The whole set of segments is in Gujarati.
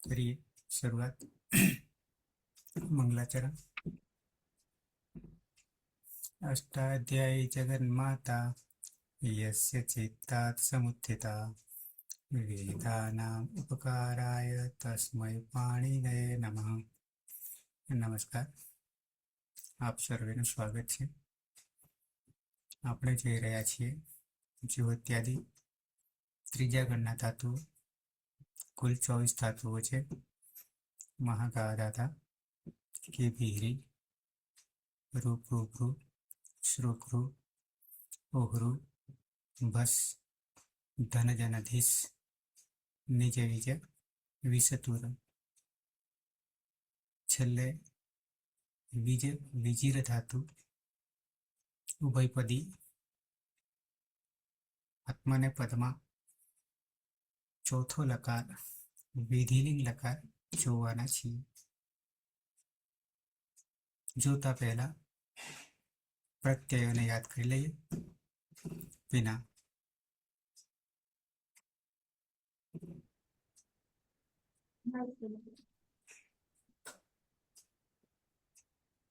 કરીએ શરૂઆત. મંગલાચરણ. અષ્ટાધ્યાયી જગન્માતા યસ્ય ચિત્તાत् સમુત્થિતા વેદાનામ ઉપકારાય તસ્મૈ પાણિનયે નમઃ. નમસ્કાર, આપ સર્વેનું સ્વાગત છે. આપણે જોઈ રહ્યા છીએ જ્યોત્યાદિ ત્રીજા ગણના ધાતુઓ. કુલ 24 ધાતુઓ છે. મહાગાધાતા, કેભીરી, રૂપરૂભૃ, શ્રુકૃ, ઓહૃ, ભસ, ધનજનધીસ, નિજ વિજ, વિષતુર. છેલ્લે વિજીર ધાતુ, ઉભયપદી, આત્મને પદમાં ચોથો લકાર, વિધિલિંગ લકાર જોવાના છીએ. જોતા પહેલા પ્રત્યયોને યાદ કરી લઈએ. વિના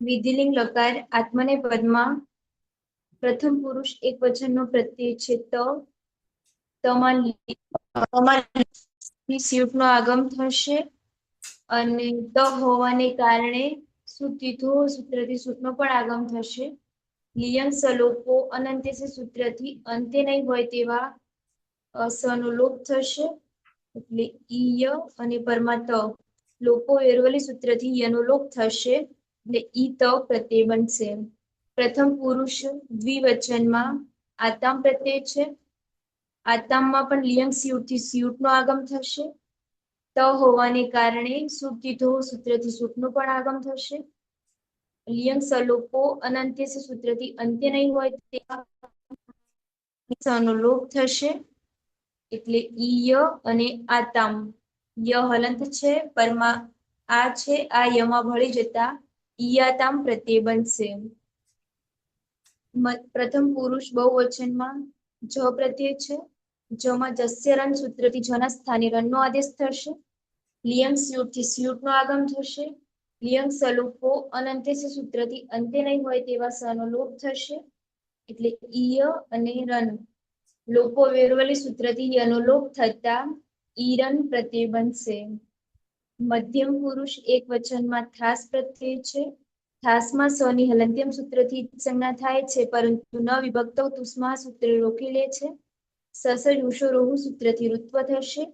વિધિલિંગ લકાર આત્મને પદમાં પ્રથમ પુરુષ એક વચનનો પ્રત્યય છે. તમાં સ્યુટનો આગમ થશે અને ત હોવાને કારણે સુતીથો સૂત્રથી સૂટનો પણ આગમ થશે. લિયંગ સલોપો અનંતે સૂત્રથી અંતે નહીં હોય તેવા સનો લોપ થશે. એટલે ઈય અને પરમાં ત લોપો વેરવલી સૂત્રથી યનો લોપ થશે. એટલે ઈ ત પ્રત્યય બનશે. પ્રથમ પુરુષ દ્વિવચનમાં આતામ પ્રત્યય છે. આતામમાં પણ લિયંગ સ્યુટથી સ્યુટનો આગમ થશે. ત હોવાને કારણે સુતીથો સૂત્રથી સૂટનો પણ આગમ થશે. લિયંગ સલોપો અનંતે સૂત્રથી અંતે નહીં હોય તેવા સનો લોપ થશે. એટલે ઈય અને આતામ. ય હલંત છે, પરમાં આ છે, આ યમાં ભળી જતા ઈયાતામ પ્રત્યય બનશે. પ્રથમ પુરુષ બહુવચનમાં જ પ્રત્યય છે. જમાં જસ્ય રન સૂત્રથી જના સ્થાને રનનો આદેશ થશે. લિયંગ સ્યુટથી સ્યુટનો આગમ થશે. લિયંગ સલોપો અનંતે સૂત્રથી અંતે નહીં હોય તેવા સનો લોપ થશે. એટલે ઈય અને રન લોપો વેરવલી સૂત્રથી યનો લોપ થતા ઈરન પ્રત્યય બનશે. મધ્યમ પુરુષ એક વચનમાં થાસ પ્રત્યય છે. થાસમાં સની હલંત્યમ સૂત્રથી સંજ્ઞા થાય છે, પરંતુ ન વિભક્તો તુસ્મા સૂત્ર રોકી લે છે. સસ યુષો રોહુ સૂત્રથી ઋત્વ થશે.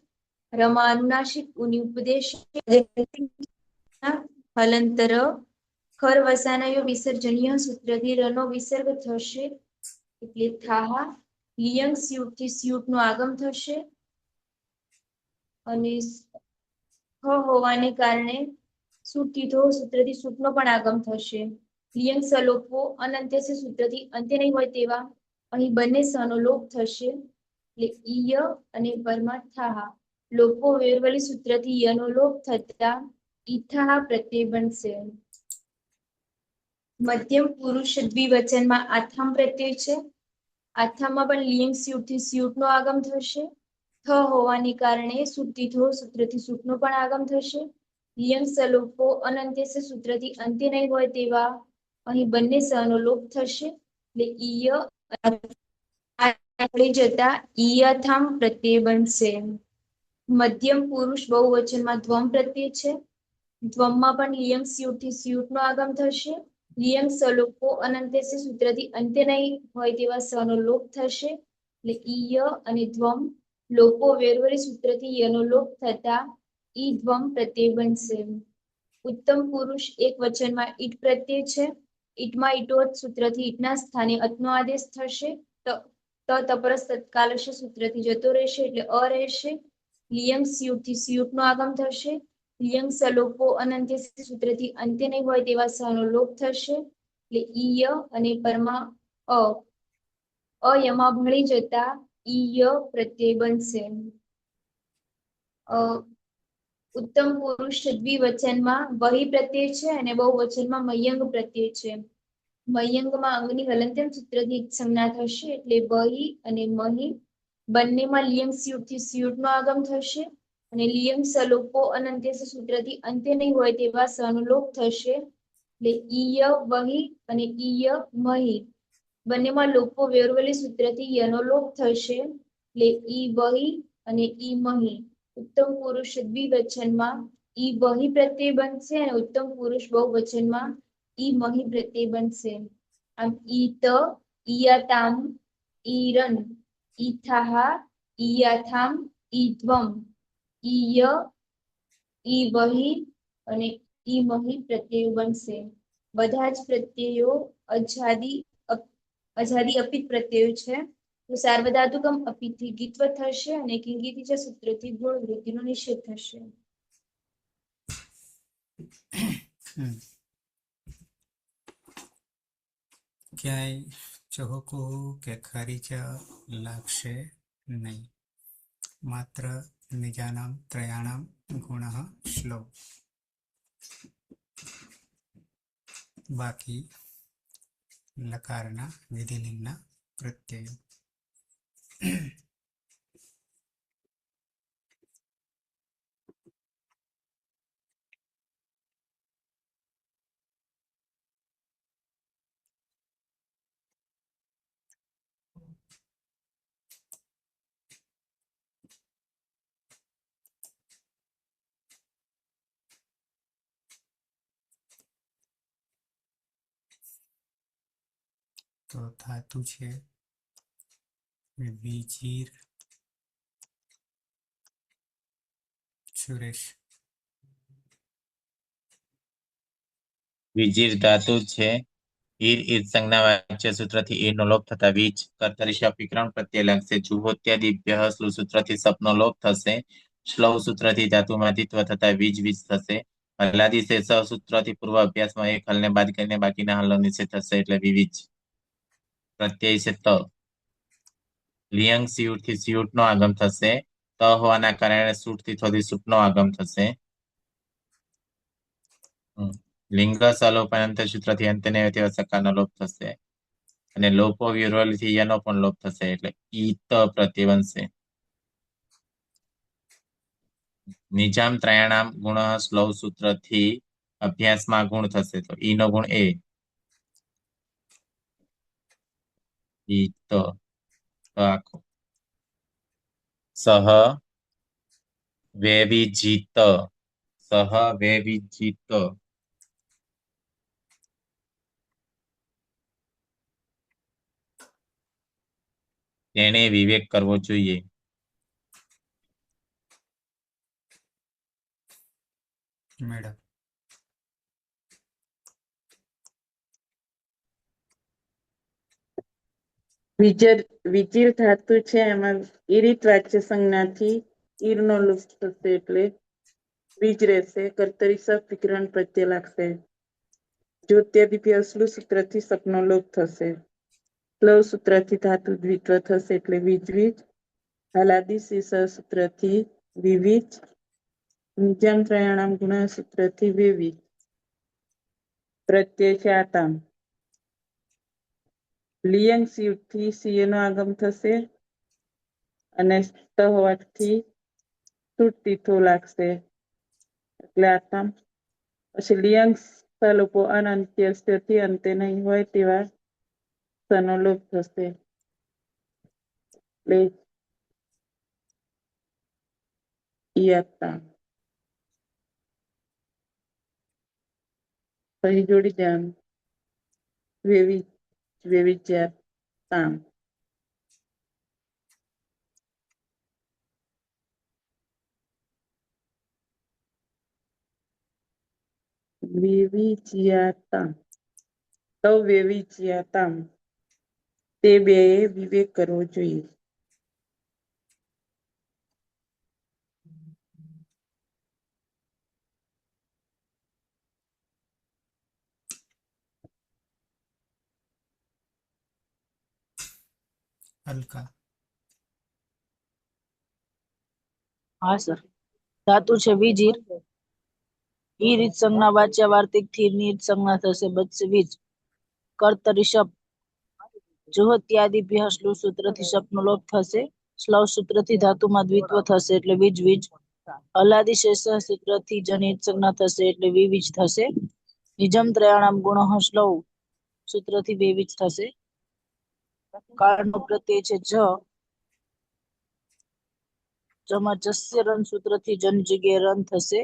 રમા અનુનાસિક ઉની ઉપદેશ હલંતર ખર વસાનયો વિસર્જનીય સૂત્રથી રનો વિસર્ગ થશે. એટલે થાહા લિયંગ સ્યુટથી સ્યુટનો આગમ થશે અને હોવાને કારણે સુતીથો સૂત્રથી સૂટનો પણ આગમ થશે. લિયંગ સલોપો અનંતે સૂત્રથી અંતે નહીં હોય તેવા અહીં બંને સનો લોપ થશે. એટલે ઈય અને પરમાં થાહા લોપો વેરવલી સૂત્રથી યનો લોપ થતા ઈથા પ્રત્યય બનશે. મધ્યમ પુરુષ દ્વિવચનમાં આથામ પ્રત્યય છે. આથામાં પણ લિયંગ સ્યુટથી સ્યુટનો આગમ થશે. થ હોવાને કારણે સુતીથો સૂત્રથી સૂટનો પણ આગમ થશે. લિયંગ સલોપો અનંતે સૂત્રથી અંતે નહીં હોય તેવા અહીં બંને સનો લોપ થશે. એટલે ઈય જતા ઈયથામ પ્રત્યય બનશે. મધ્યમ પુરુષ બહુવચનમાં ધ્વમ પ્રત્યય છે. ધ્વમમાં પણ લિયંગ સ્યુટથી સ્યુટનો આગમ થશે. લિયંગ સલોપો અનંતે સૂત્રથી અંતે નહીં હોય તેવા સનો લોપ થશે. એટલે ઈય અને ધ્વમ લોપો વેરવરી સૂત્રથી યનો લોપ થતા ઈ ધ્વમ પ્રત્યય બનશે. ઉત્તમ પુરુષ એક વચનમાં ઈટ પ્રત્યય છે. ઈટમાં ઈટોત સૂત્રથી ઈટના સ્થાને અતનો આદેશ થશે. તપરસ તત્કાલશ સૂત્રથી જતો રહેશે, એટલે અ રહેશે. લિયંગ સ્યુટથી સ્યુટનો આગમ થશે. લિયંગ સલોપો અનંતે સૂત્રથી અંતે નહીં હોય તેવા સનો લોપ થશે. એટલે ઈય અને પરમાં અયમાં ભળી જતા ઈય પ્રત્યય બનશે. ઉત્તમ પુરુષ દ્વિવચનમાં વહી પ્રત્યય છે અને બહુવચનમાં મયંગ પ્રત્યય છે. મયંગમાં અંગની હલંત્યમ સૂત્રથી સંજ્ઞા થશે. એટલે વહી અને મહી બંનેમાં લિયંગ સ્યુટથી સ્યુટનો આગમ થશે. અને લિયંગ સલોપો અનંત્યસ્ય સૂત્રથી અંત્ય નહીં હોય તેવા સનુલોપ થશે. એટલે ઈય વહી અને ઈય મહી બંનેમાં લોપો વેરવલી સૂત્રથી યનો લોપ થશે. એટલે ઈ વહી અને ઈ મહી ઉત્તમ પુરુષ દ્વિવચનમાં ઈ વહી પ્રત્યય બનશે અને ઉત્તમ પુરુષ બહુવચનમાં ઈ મહી પ્રત્યય બનશે. આમ ઈત ઈયતામ ઈરન ઈથાહ ઈયાથામ ઈધ્વમ ઈય ઈ વહી અને ઈ મહી પ્રત્યયો બનશે. બધા જ પ્રત્યયો અજાદી અપિત પ્રત્યયો છે. તો સાર્વધાતુકમ અપિથી ગીત્વ થશે અને કિંગીથી છે સૂત્રથી ગુણ વૃદ્ધિનો નિષેધ થશે. ક્યાંય ચહકો કે ખરીચા લાગશે નહીં. માત્ર નિજાનામ ત્રયાણામ ગુણ શ્લોક. બાકી લકારના વિધિલિંગના પ્રત્યયો. તો ધાતુ છે વિજીર. સુરેશ. વિજીર ધાતુ છે. ઈર ઈર સંજ્ઞા વાચ્ય સૂત્રથી ઈરનો લોપ થતા વીજ કર્તરી શપ વિક્રમ પ્રત્યય લાગશે. જુહોત્યાદિભ્ય શ્લુ સૂત્રથી સપનો લોપ થશે. શ્લવ સૂત્રથી ધાતુમાં દ્વિત્વ થતા વીજ વીજ થશે. હલાદી શેષ સૂત્રથી પૂર્વ અભ્યાસમાં એક હલને બાદ કરીને બાકીના હલનો નિષેધ થશે એટલે વિવિજ. પ્રત્યય છે ત. લિયંગ સિયુટથી સિયુટનો આગમ થશે. ત હોવાના કારણે સૂટથી થોડી સૂટનો આગમ થશે. લિંગ સલોપાનંત સૂત્રથી અંતે નહીં હોય તેવા સકારનો લોપ થશે. અને લોપો વિરોલીથી યનો પણ લોપ થશે એટલે ઈ ત પ્રત્યય બનશે. નિજામ ત્રયાણામ ગુણ શ્લવ સૂત્રથી અભ્યાસમાં ગુણ થશે તો ઈ નો ગુણ એ. ઈ ત આખો. સહ વેવિજીત. સહ વેવિજીત. તેણે વિવેક કરવો જોઈએ. મેડમ. વિજીર ધાતુ છે એમાં ઈરિત વાચ્ય સંજ્ઞાથી ઈરનો લોપ થશે એટલે વીજ રહેશે. કર્તરી સપ વિકરણ પ્રત્યય લાગશે. જ્યોત્યાદિપી અશ્લુ સૂત્રથી સપનો લોપ થશે. સ્લવ સૂત્રથી ધાતુ દ્વિત્વ થશે એટલે વીજ વીજ. હલાદી શીર્ષ સૂત્રથી વિવિજ. નિજામ ત્રયાણામ ગુણ સૂત્રથી વિવિજ. પ્રત્યય છે આતામ. લિયંગ સિયુટથી સીએનો આગમ થશે અને ત હોવાથી સૂટ તીથો લાગશે એટલે આતામ. પછી લિયંગ સલોપો અનંત્યસ્યથી અંતે નહીં હોય તેવા સનો લોપ થશે એટલે ઈયતામ. પછી જોડી દેવાનું વેવિજ્યાતામ. વેવિજ્યાતામ. તો વેવિજ્યાતામ. તે બે વિવેક કરવો જોઈએ. અલકા. હા સર. ધાતુ છે વિજીર. ઈ રીત સંજ્ઞા વાચ્ય વાર્તિક થી નીત સંજ્ઞા થશે બચશે વીજ. કર્તરી શપ જુહોત્યાદિભ્ય શ્લુ સૂત્રથી શપનો લોપ થશે. શ્લવ સૂત્રથી ધાતુમાં દ્વિત્વ થશે એટલે વીજ વીજ. હલાદિશેષ સૂત્રથી જનિત સંજ્ઞા થશે એટલે વિવિજ થશે. નિજમ ત્રયાણામ ગુણ શ્લવ સૂત્રથી વિવિજ થશે. કાળનો પ્રત્યય છે જ, જમાં જસ્ય રન સૂત્રથી જન જગ્યાએ રન થશે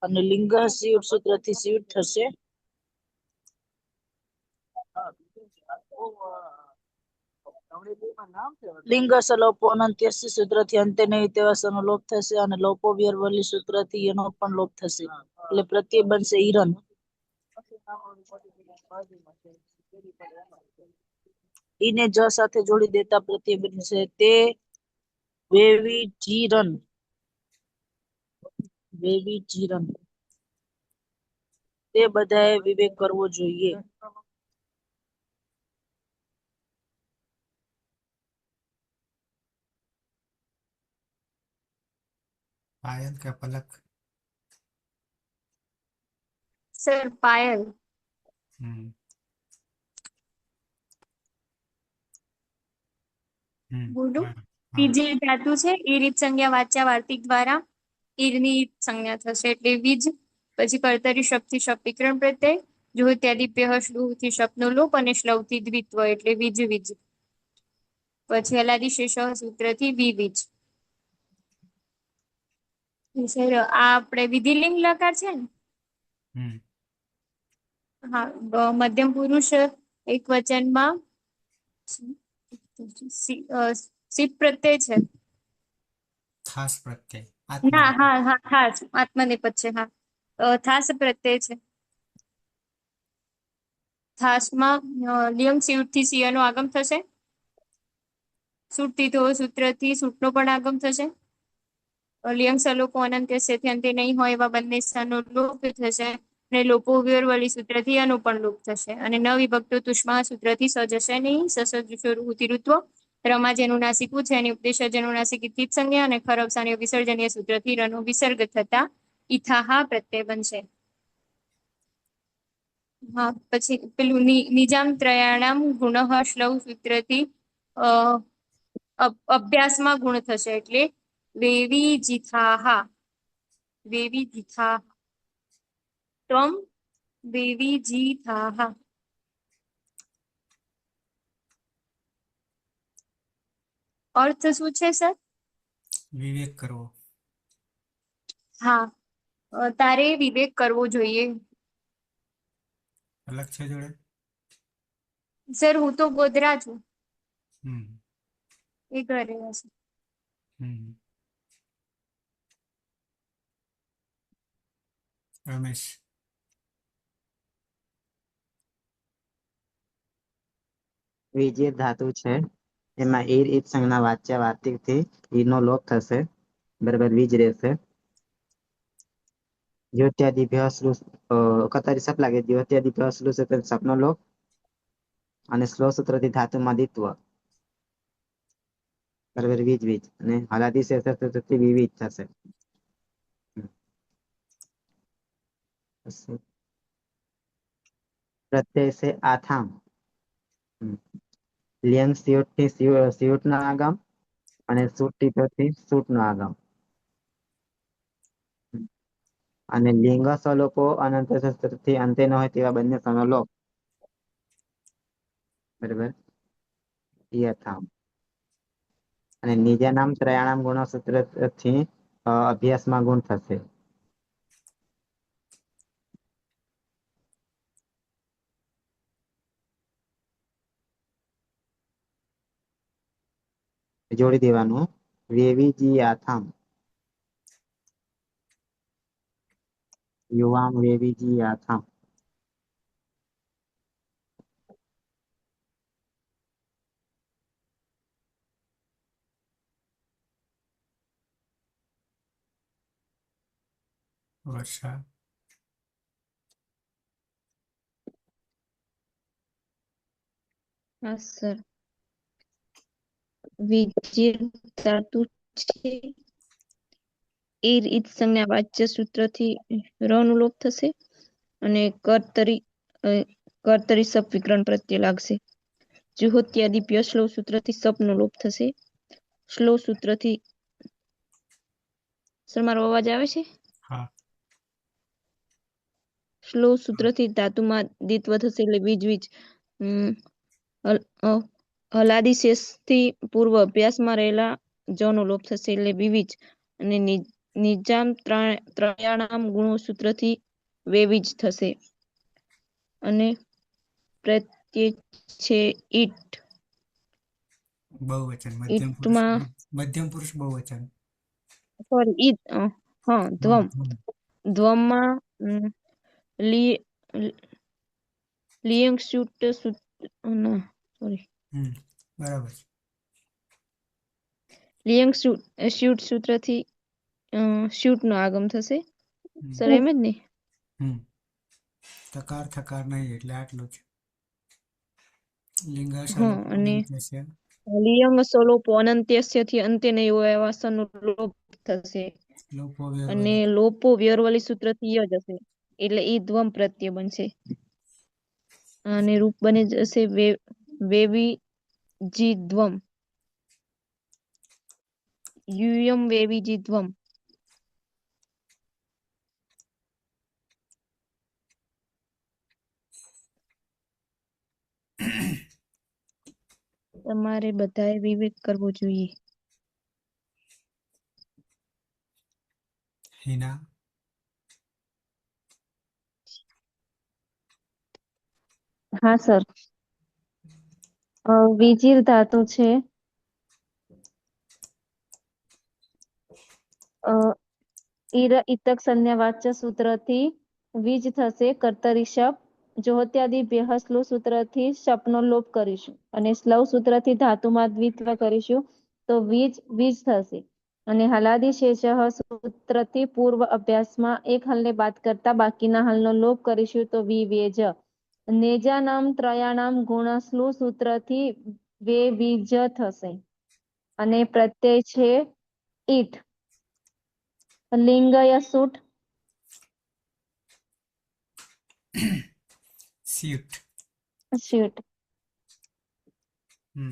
અને લિંગ સિયુટ સૂત્રથી સિયુટ થશે. લિંગ સલોપો અનંત્યસ્ય સૂત્રથી અંતે નહીં તેવા સનો લોપ થશે અને લોપો વ્યરવલી સૂત્રથી એનો પણ લોપ થશે એટલે પ્રત્યય બનશે ઈરન. ઈને જ સાથે જોડી દેતા પ્રત્યય બનશે તે વેવિજીરન. વેવિજીરન. તે બધાએ વિવેક કરવો જોઈએ. પાયલ કે પલક? સર પાયલ. હમ હમ બોલું? હા, હા. બીજી ધાતુ છે એ રીત સંજ્ઞા વાચ્યા વાર્તિક દ્વારા ઈરની સંજ્ઞા થશે એટલે વીજ. પછી કર્તરી શબ્દથી શબ્દ વિકરણ પ્રત્યય, જો ત્યાદિપ્ય શ્લુથી શબ્દનો લોપ અને શ્લવથી દ્વિત્વ એટલે વીજ વીજ. પછી હલાદિશેષ સૂત્રથી વિવિજ. સર આ આપણે વિધિલિંગ લકાર છે ને? હમ હા, મધ્યમ પુરુષ એક વચનમાં સિપ પ્રત્યય છે. ખાસ પ્રત્યય ના, આત્મનેપદ. હા હા ખાસ આત્મનેપદ છે. હા, થાસ પ્રત્યય છે. થાસમાં લિયમ સિયુટથી સિયનો આગમ થશે. સૂટથી તો સૂત્રથી સૂટનો પણ આગમ થશે. લિયમ સલોપો અનંત્યસ્યથી અંતે નહીં હોય એવા બંને સ્થાનો લોપ થશે. અને લોપો વ્યરવલી સૂત્રથી અનુ પણ લોપ થશે અને ન વિભક્તો તુષ્મા સૂત્રથી સજશે નહીં. સસૃત્વ રમા જેનું નાસિકું છે એની ઉપદેશ જેનું નાસિક ઇથિત સંજ્ઞા અને ખરબસાની વિસર્જનીય સૂત્રથી રનો વિસર્ગ થતા ઇથાહા પ્રત્યય બનશે. હા, પછી પેલું નિજામ ત્રયાણામ ગુણ શ્લવ સૂત્રથી અભ્યાસમાં ગુણ થશે એટલે વેવી જીથાહા. વેવી જીથા ત્વમ વેવી જીથાહા. અર્થ શું છે સર? વિવેક કરવો. હા, તારે વિવેક કરવો જોઈએ. પલક છે જોડે? સર હું તો ગોધરા છું, હમ એ ઘરે હશે. હમ રમેશ? વિજય ધાતુ છે એમાં ઈર ઈદ સંજ્ઞા વાચ્ય વાર્તિક થી ઈરનો લોપ થશે, બરાબર વીજ રહેશે. જ્યોત્યાદિભ્ય કતારી સપ લાગે જ્યોત્યાદિભ્ય સપનો લોપ અને સ્લો સૂત્રથી ધાતુમાં દ્વિત્વ, બરાબર વીજ વીજ અને હલાદિશેષથી વિવિધ થશે. પ્રત્યય છે આથામ. લિયંગ સિયુટથી સિયુટ નો આગમ અને સુટી સૂટ નો આગમ અને લિંગ સ્વલોપો અનંત શસ્ત્રથી અંતે ન હોય તેવા બંને સનો લોપ, બરાબર યથામ. અને નીજા નામ ત્રયાણામ ગુણસૂત્રથી અભ્યાસમાં ગુણ થશે. જોડી દેવાનું વેવીજી આથામ. યુવામ વેવીજી આથામ. વર્ષા? હા સર, વિજિર ધાતુ છે ઈર ઈદ સંજ્ઞા વાચ્ય સૂત્રથી ર નો લોપ થશે અને કર્તરી સપ વિકરણ પ્રત્યય લાગશે. જુહોત્યાદિ શ્લોવ સૂત્રથી સપ નો લોપ થશે. શ્લોવ સૂત્રથી સર મારો અવાજ આવે છે? હા. શ્લો સૂત્રથી ધાતુમાં દ્વિત્વ થશે એટલે વીજ. હલાદી શેષથી પૂર્વ અભ્યાસમાં રહેલા જનો લોપ થશે એટલે વિવિજ. અને નિજામ ત્રયાણામ ગુણો સૂત્રથી વેવીજ થશે. અને પ્રત્યય છે ઈટ. બહુવચન ઈટમાં મધ્યમ પુરુષ બહુવચન. સોરી ઈદ હા ધ્વમ. ધ્વમમાં લિયંગ શૂટ સોરી બરાબર છે. લિયંગ શૂટ સૂત્રથી શૂટ નો આગમ થશે. સર એમ જ ને? તકાર થકાર નહીં એટલે આટલું જ. લિંગાશા હા અને થશે. લિયંગ સ્વલોપો અનંત્યસ્યથી અંતે નહીં હોય એવા સનો લોપ થશે. લોપો અને વ્યવહારિક. લોપો વ્યરવલી સૂત્રથી ય જ હશે એટલે ઈ ધ્વમ પ્રત્યય બનશે. અને રૂપ બની જશે વેવી જી ધ્વમ. યુયમ વેવી જી ધ્વમ. તમારે બધાએ વિવેક કરવો જોઈએ. હિના. હા સર. વિજીર ધાતુ છે. ઈર ઇતક સંજ્ઞા વાચ્ય સૂત્રથી વીજ થશે કર્તરી શપ. જોહત્યાદિ બેહસ્લુ સૂત્રથી શપનો લોપ કરીશું અને સ્લવ સૂત્રથી ધાતુમાં દ્વિત્વ કરીશું તો વીજ થશે. અને હલાદી શેષ સૂત્રથી પૂર્વ અભ્યાસમાં એક હલને બાદ કરતા બાકીના હલનો લોપ કરીશું તો વિવેજ. નેજાનામ ત્રયાણામ ગુણસ્લુ સૂત્રથી વે બીજ થશે. અને પ્રત્યય છે ઈટ. લિંગય સૂટ. સ્યુટ. શૂટ. હમ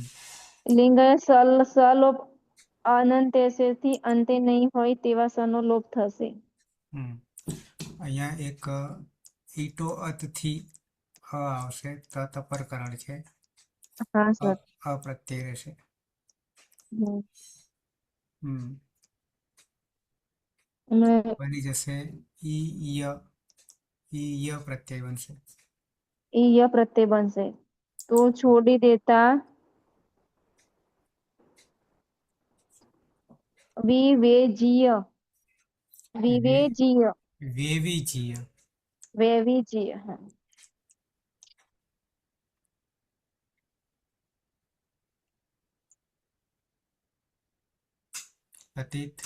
લિંગય સલોપ અનંતેથી અંતે નહીં હોય તેવા સનો લોપ થશે. અહીંયા એક ઈટો અતથી આવશે તત અપરકરણ છે. હા સર. અપ્રત્યય રહેશે. બની જશે ઈ પ્રત્યય બનશે. ય પ્રત્યય બનશે તો છોડી દેતા વિવેજીય. વિવેજીય. વેવીજીય. વેવીજીય. હા. અતીત.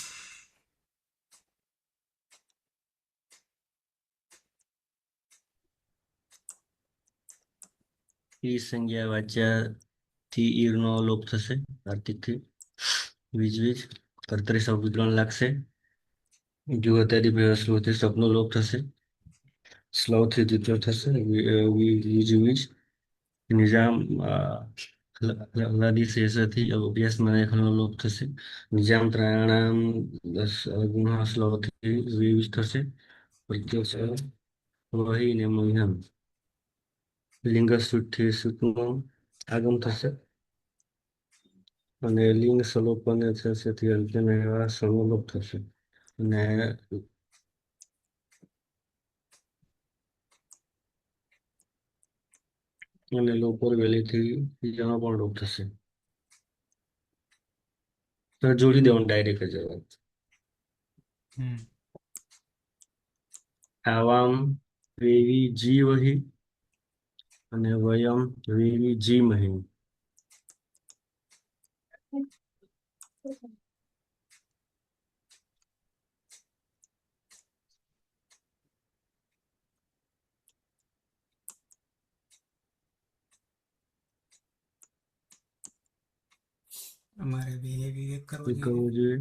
ઈ સંજ્ઞા વાચ્યથી ઈરનો લોપ થશે કાર્તિકથી. વીજ કર્તરી શબ્દ વિગ્રહણ લાગશે. જો અત્યારે બેહસ્લુથી શબ્દનો લોપ થશે. સ્લવથી દ્વિત્વ થશે વીજ. નિજામ હલાદી શેષથી અભ્યાસમાં એક હલનો લોપ થશે. નિજામ ત્રયાણામ ગુણ સ્લવથી વીજ થશે. પ્રત્યય વહી ને મહ્યમ. લિંગ સૂટથી સૂટનો આગમ થશે. અને લિંગ સલોપને થશે તે અંતે એવા સલોપ થશે. અને લોપર વેલીથી બીજાનો પણ લોપ થશે. તો જોડી દેવાનું ડાયરેક્ટ જવાબ. આવામ વેવી જી વહી અને વયમ વેવી જી મહી. અમારે વિવેક કરવો કરવું જોઈએ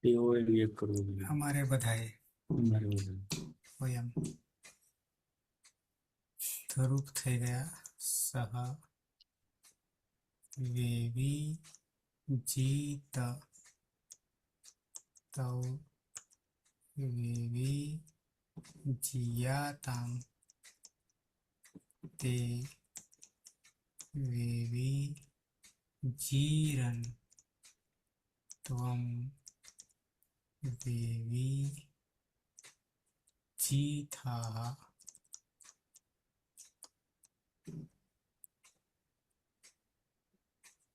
તેઓએ વિવેક કરવો જોઈએ. અમારે બધાએ એમ ધરૂપ થઈ ગયા. સહ વેવી જીત તૌ वेविजियातां ते वेविजीरन् त्वं वेविजिथाः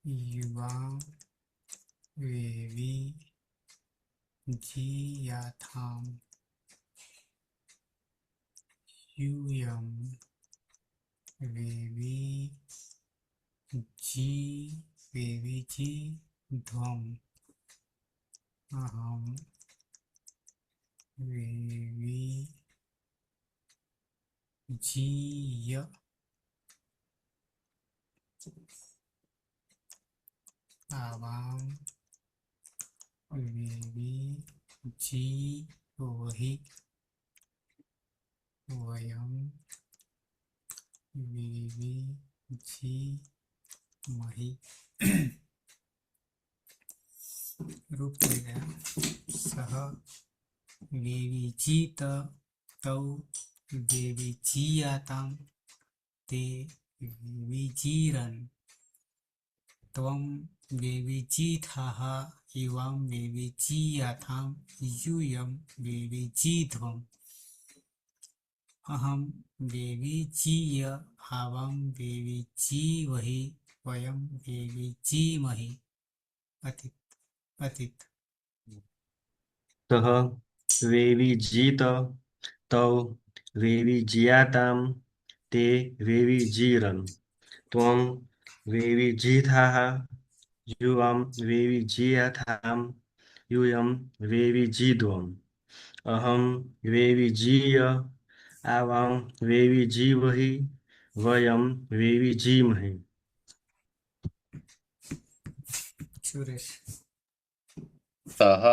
युवां वेविजियाथां यूयं वेविजिध्वम् अहं वेविजीय आवां वेविजीवहि वयं वेविजीमहि रूप ले गया। सह वेविजीत तौ वेविजीयातां ते वेविजीरन् त्वं वेविजीथाः युवां वेविजीयाथां यूयं वेविजीध्वम् अहं वेविजीय आवां वेविजीवहि वयं वेविजीमहि अतीत सः वेविजीत तौ वेविजियातां ते वेविजीरन् त्वं वेविजिथाः युवां वेविजियाथां यूयं वेविजीध्वम् अहं वेविजीय आवां वेविजीवहि वयं वेविजीमहि। सुरेश सः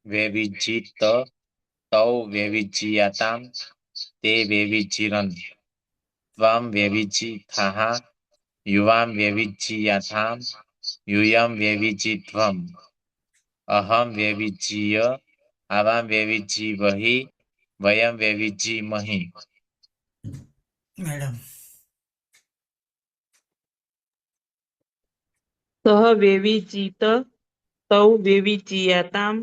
वेविजित तौ वेविजियातां ते वेविजीरन् त्वं वेविजिथाः युवां वेविजियाथां यूयं वेविजीध्वम् अहं वेविजीय आवां वेविजीवहि वयं वेविजीमहि। मैडम सः वेविजीत तौ वेविजियातां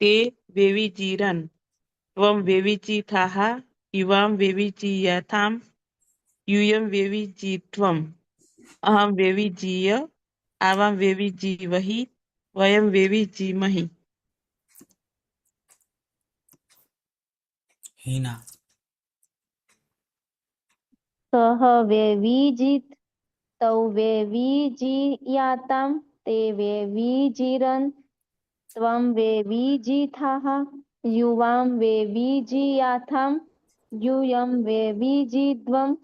ते वेविजीरन् त्वं वेविजिथाः युवां वेविजियाथां यूयं वेविजीध्वम् अहं वेविजीय आवां वेविजीवहि वयं वेविजीमहि। हिना सः वेविजित तौ वेविजियातां ते वेविजीरन् त्वं वेविजिथाः युवां वेविजियाथां यूयं वेविजीध्वम्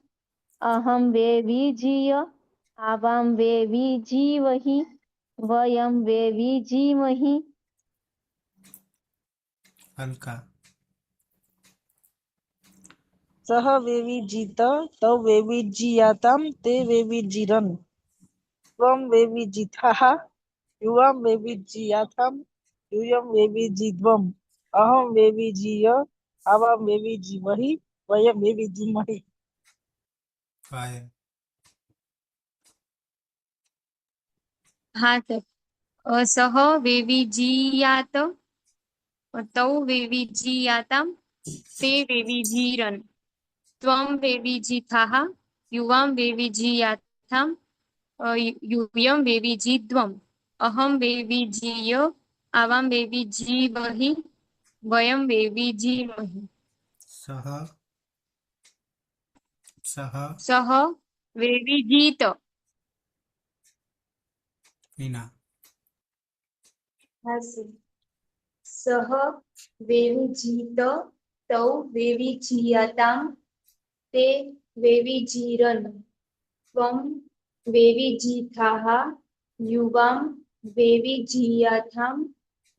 अहं वेविजीय आवां वेविजीवहि वयं वेविजीमहि। अलका सः वेविजित तौ वेविजियातां ते वेविजीरन् त्वं वेविजिथाः युवां वेविजियाथां यूयं वेविजीध्वम् अहं वेविजीय आवां वेविजीमहि वयं वेविजीमहि। पायल હા સર સહ વેવિજીયાત तौ वेविजीयातां ते वेविजीरन् त्वं वेविजिथाः युवां वेविजीयाथां यूयं वेविजीध्वम् अहं वेविजीय आवां वेविजीवहि वयं वेविजीमहि। सह सह सः वेविजीत हिना सः वेविजीत तौ वेविजीयातां ते वेविजीरन् त्वं वेविजिथाः युवां वेविजीयाथां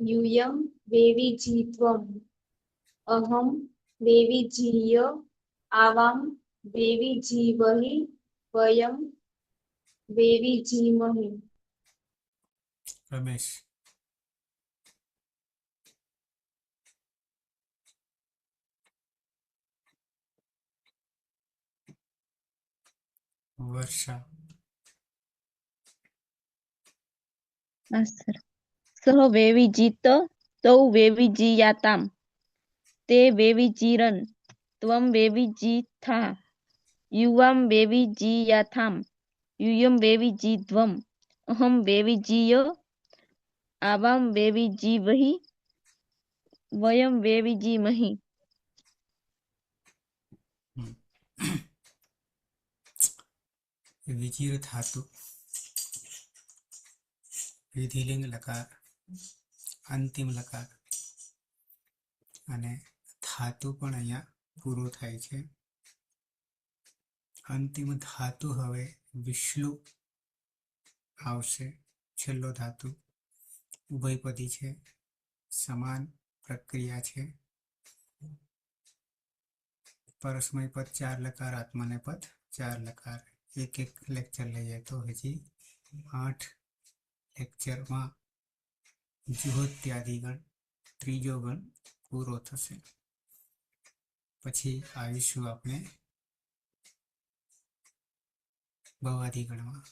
यूयं वेविजीध्वम् अहं वेविजीय आवां वेविजीवहि वयं वेविजीमहि। रमेश વર્ષા, હા સર. સહ વેવિજીત તૌ વેવિજીયાતામ તે વેવિજીરન ત્વમ વેવિજીથા યુવામ વેવિજીયાથામ યુયમ વેવિજીધ્વમ અહમ વેવિજીય આવામ વેવિજીવહી વયમ વેવિજીમહી. વિચિર ધાતુ, વિધિલિંગ લકાર, અંતિમ લકાર અને ધાતુ પણ અહીંયા પૂરો થાય છે. અંતિમ ધાતુ હવે વિષ્ણુ આવશે. છેલ્લો ધાતુ ઉભયપદી છે, સમાન પ્રક્રિયા છે. પરસ્મય પદ 4 લકાર, આત્મનેપદ 4 લકાર. એક લેક્ચર લઈએ તો હજી 8 લેક્ચરમાં જુહોત્યાદિ ગણ, ત્રીજો ગણ પૂરો થશે. પછી આવીશું આપણે ભવાદી ગણમાં,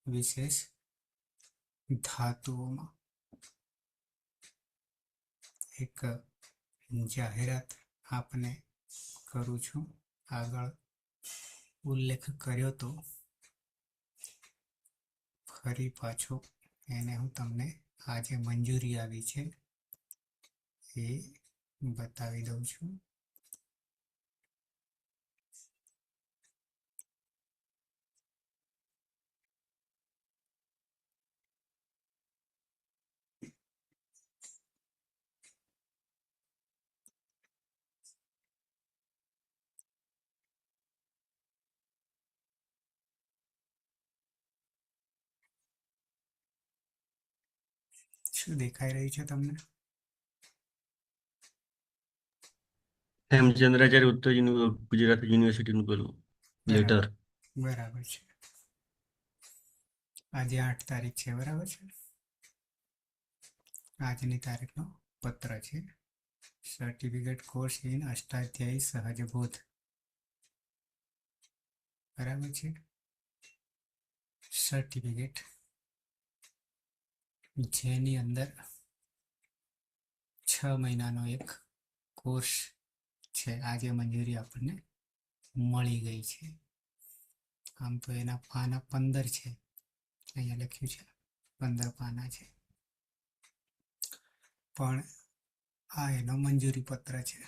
વિશેષ ધાતુઓમાં. એક જાહેરાત આપને કરું છું. આગળ ઉલ્લેખ કર્યો તો ફરી પાછો એને હું તમને આજે મંજૂરી આવી છે એ બતાવી દઉં છું. શું દેખાઈ રહ્યું છે તમને? હેમચંદ્રાચાર્ય ઉત્તર ગુજરાત યુનિવર્સિટીનું પેલું લેટર. બરાબર છે. આજે 8 તારીખ છે, બરાબર છે. આજની તારીખનો પત્ર છે. સર્ટિફિકેટ કોર્સ ઇન અષ્ટાધ્યાયી સહજબોધ, બરાબર છે. સર્ટિફિકેટ જેની અંદર 6 મહિનાનો એક કોર્સ છે. આજે મંજૂરી આપણને મળી ગઈ છે. આમ તો એના પાના 15 છે, અહીંયા લખ્યું છે 15 પાના છે, પણ આ એનો મંજૂરી પત્ર છે,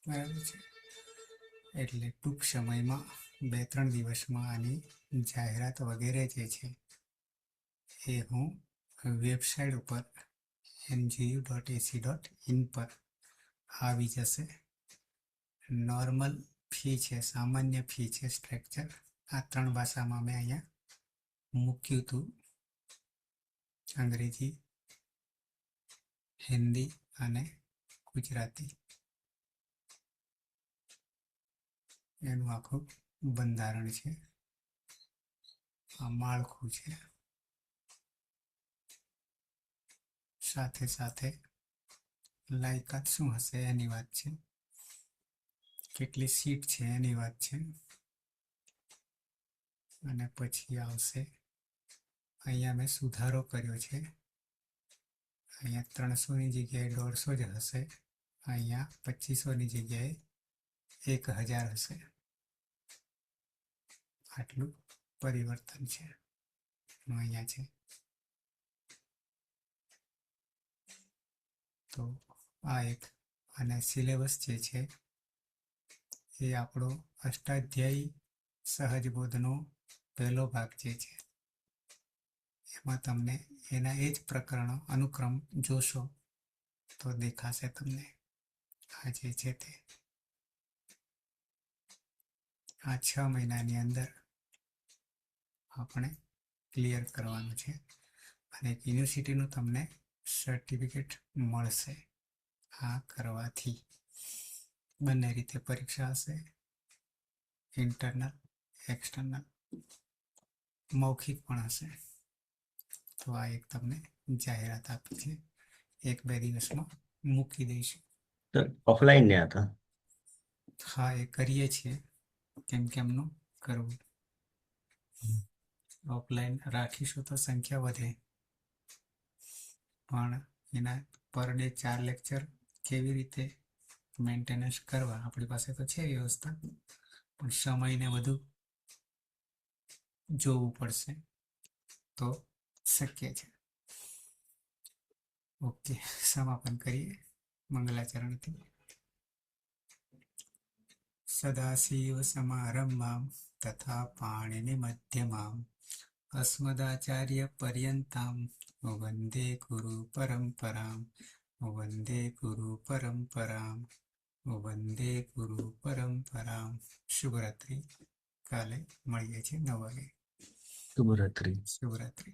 બરાબર છે. એટલે ટૂંક સમયમાં 2-3 દિવસમાં આની જાહેરાત વગેરે જે છે એ હું વેબસાઇટ ઉપર ngu.ac.in પર આવી જશે. નોર્મલ ફી છે, સામાન્ય ફી છે, સ્ટ્રક્ચર આ 3 ભાષામાં મેં અહીંયા મૂક્યું હતું. અંગ્રેજી, હિન્દી અને ગુજરાતી. એનું આખું બંધારણ છે, આ માળખું છે. સાથે સાથે લાયકાત શું હશે એની વાત છે, કેટલી સીટ છે એની વાત છે. અને પછી આવશે, અહીંયા મેં સુધારો કર્યો છે. અહીંયા 300ની જગ્યાએ 150 જ હશે, અહીંયા 2500ની જગ્યાએ 1000 હશે. આટલું પરિવર્તન છે અહીંયા છે. તો આ એક, અને સિલેબસ જે છે એ આપણો અષ્ટાધ્યાયી સહજબોધનો પહેલો ભાગ જે છે એમાં તમને એના એ જ પ્રકરણો અનુક્રમ જોશો તો દેખાશે તમને આ જે છે તે. આ 6 મહિનાની અંદર આપણે ક્લિયર કરવાનું છે અને યુનિવર્સિટીનું તમને સર્ટિફિકેટ મળશે. આ કરવાથી બંને રીતે પરીક્ષા હશે, ઇન્ટરનલ, એક્સટર્નલ, મૌખિક પણ હશે. તો આ એક તમને જાહેરાત આપી છે, 1-2 દિવસમાં મૂકી દઈશું. ઓફલાઈન ને હતા. હા, એ કરીએ છીએ કેમ કે એમનું કરવું. ઓફલાઈન રાખીશું તો સંખ્યા વધે, પણ એના પર ડે 4 લેક્ચર કેવી રીતે મેન્ટેનન્સ કરવા, આપણી પાસે તો છે વ્યવસ્થા, પણ સમયને વધુ જોવું પડશે તો શક્ય છે. ઓકે, સમાપન કરીએ મંગલાચરણથી. સદાશિવ સમારંભામ તથા પાણિનિ મધ્યમામ અસ્મદાચાર્ય પર્યંતામ વંદે ગુરુ પરંપરામ વંદે ગુરુ પરંપરામ વંદે ગુરુ પરંપરામ. શુભરાત્રિ. કાલે મળીએ છીએ 9 વાગે. શુભરાત્રિ. શુભરાત્રિ.